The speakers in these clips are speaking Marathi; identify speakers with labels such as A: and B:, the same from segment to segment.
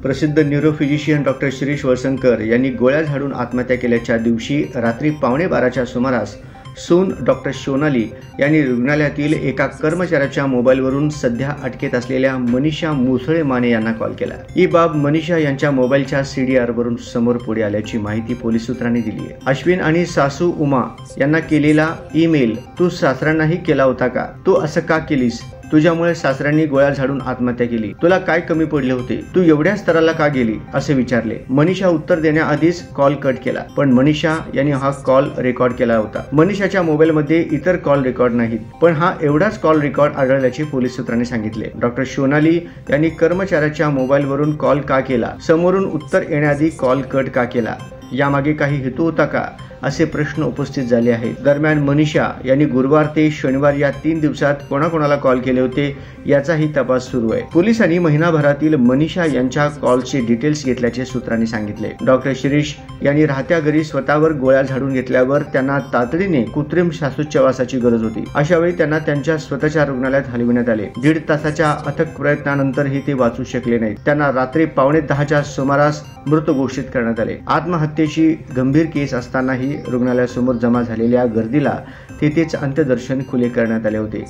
A: प्रसिद्ध न्यूरोफिजिशियन डॉक्टर शिरीष वळसंकर यांनी गोळ्या झाडून आत्महत्या केल्याच्या दिवशी रात्री 12:15च्या सुमारास सून डॉक्टर सोनाली यांनी रुग्णालयातील एका कर्मचाऱ्याच्या मोबाईलवरून सध्या अटकेत असलेल्या मनीषा मुसळे माने यांना कॉल केला। ही बाब मनीषा यांच्या मोबाईलच्या CDR वरून समोर पुढे आल्याची माहिती पोलीस सूत्रांनी दिली आहे। अश्विन आणि सासू उमा यांना केलेला ईमेल, तू सासऱ्यांनाही केला होता का? तू असं का केलीस? तुझ्यामुळे सासऱ्यांनी गोळ्या झाडून आत्महत्या केली। तुला काय कमी पडले होते? तू एवढ्या स्तराला का गेली? असे विचारले। मनीषा उत्तर देण्याआधीच कॉल कट केला, पण मनीषा यांनी हा कॉल रेकॉर्ड केला होता। मनीषाच्या मोबाईलमध्ये इतर कॉल रेकॉर्ड नाहीत, पण हा एवढाच कॉल रेकॉर्ड आढळल्याचे पोलीस सूत्रांनी सांगितले। डॉक्टर सोनाली यांनी कर्मचाऱ्याच्या मोबाईलवरून कॉल का केला? समोरून उत्तर येण्याआधी कॉल कट का केला? यामागे काही हेतू होता का? असे प्रश्न उपस्थित झाले आहेत। दरम्यान मनीषा यांनी गुरुवार ते शनिवार या 3 दिवसात कोणाकोणाला कॉल केले होते याचाही तपास सुरू आहे। पोलिसांनी महिनाभरातील मनीषा यांच्या कॉलचे डिटेल्स घेतल्याचे सूत्रांनी सांगितले। डॉक्टर शिरीष यांनी राहत्या घरी स्वतःवर गोळ्या झाडून घेतल्यावर त्यांना तातडीने कृत्रिम श्वासोच्छवासाची गरज होती। अशा वेळी त्यांना त्यांच्या स्वतःच्या रुग्णालयात हलविण्यात आले। 1.5 तासाच्या अथक प्रयत्नानंतरही ते वाचू शकले नाहीत। त्यांना रात्री 9:15च्या सुमारास मृत घोषित करण्यात आले। आत्महत्येची गंभीर केस असतानाही रुग्णालयासमोर जमा झालेल्या गर्दीला तेथेच अंत्यदर्शन खुले करण्यात आले होते।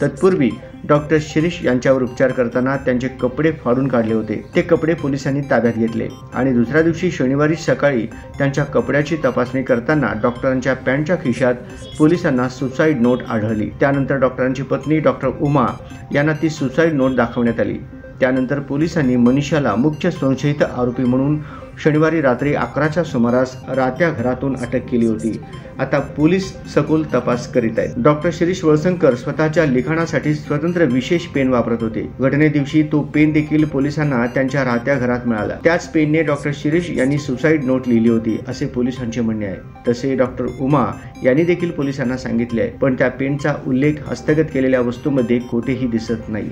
A: तत्पूर्वी डॉक्टर शिरीष यांच्यावर उपचार करताना त्यांचे कपडे फाडून काढले होते। ते कपडे पोलिसांनी ताब्यात घेतले आणि दुसऱ्या दिवशी शनिवारी सकाळी त्यांच्या कपड्याची तपासणी करताना डॉक्टरांच्या पॅन्टच्या खिशात पोलिसांना सुसाईड नोट आढळली। त्यानंतर डॉक्टरांची पत्नी डॉक्टर उमा यांना ती सुसाईड नोट दाखवण्यात आली। त्यानंतर पोलिसांनी मनीषाला मुख्य संशयित आरोपी म्हणून शनिवारी रात्री 11च्या सुमारास राहत्या घरातून अटक केली होती। आता पोलीस सखोल तपास करीत आहेत। डॉक्टर शिरीष वळसंकर स्वतःच्या लिखाणासाठी स्वतंत्र विशेष पेन वापरत होते। घटनेदिवशी तो पेन देखील पोलिसांना त्यांच्या राहत्या घरात मिळाला। त्याच पेनने डॉक्टर शिरीष यांनी सुसाईड नोट लिहिली होती असे पोलिसांचे म्हणणे आहे। तसे डॉक्टर उमा यांनी देखील पोलिसांना सांगितले आहे, पण त्या पेनचा उल्लेख हस्तगत केलेल्या वस्तूमध्ये कोठेही दिसत नाही।